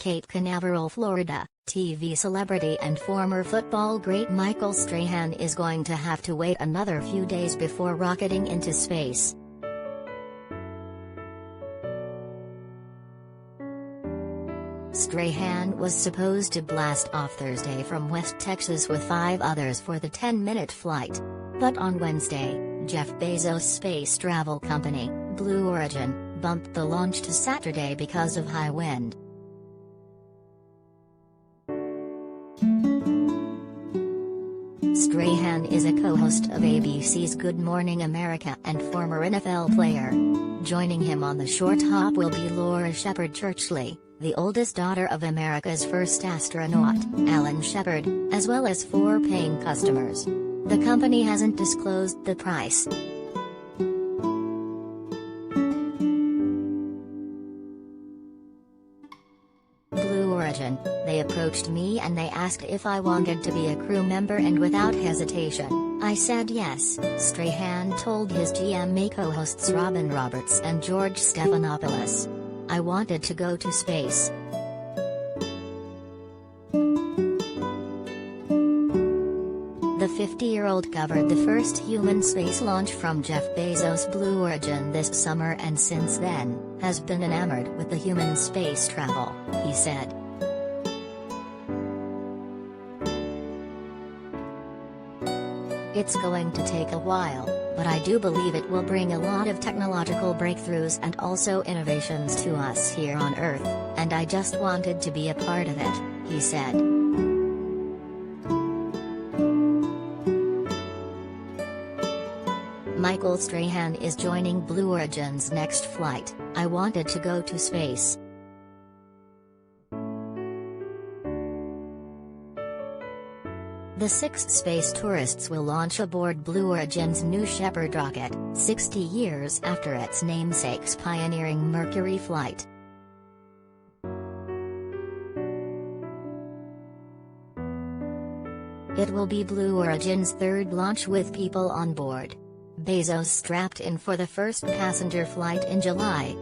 Cape Canaveral, Florida, TV celebrity and former football great Michael Strahan is going to have to wait another few days before rocketing into space. Strahan was supposed to blast off Thursday from West Texas with 5 others for the 10-minute flight. But on Wednesday, Jeff Bezos' space travel company, Blue Origin, bumped the launch to Saturday because of high wind. Strahan is a co-host of ABC's Good Morning America and former NFL player. Joining him on the short hop will be Laura Shepard Churchley, the oldest daughter of America's first astronaut, Alan Shepard, as well as 4 paying customers. The company hasn't disclosed the price. Blue Origin, they approached me and they asked if I wanted to be a crew member, and without hesitation, I said yes, Strahan told his GMA co-hosts Robin Roberts and George Stephanopoulos. I wanted to go to space. The 50-year-old covered the first human space launch from Jeff Bezos' Blue Origin this summer and since then, has been enamored with the human space travel, he said. It's going to take a while, but I do believe it will bring a lot of technological breakthroughs and also innovations to us here on Earth, and I just wanted to be a part of it, he said. Michael Strahan is joining Blue Origin's next flight. I wanted to go to space. The 6 space tourists will launch aboard Blue Origin's New Shepard rocket, 60 years after its namesake's pioneering Mercury flight. It will be Blue Origin's 3rd launch with people on board. Bezos strapped in for the first passenger flight in July.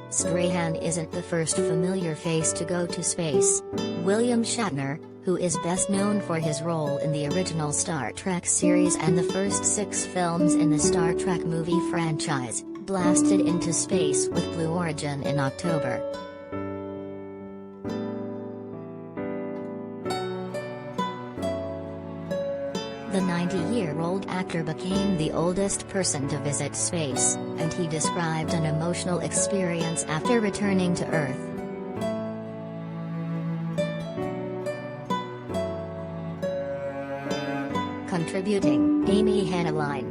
Strahan isn't the first familiar face to go to space. William Shatner, who is best known for his role in the original Star Trek series and the first 6 films in the Star Trek movie franchise, blasted into space with Blue Origin in October. The 90-year-old actor became the oldest person to visit space, and he described an emotional experience after returning to Earth. Contributing, Amy Hanneline.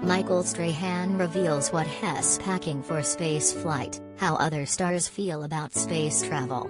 Michael Strahan reveals what he's packing for space flight, how other stars feel about space travel.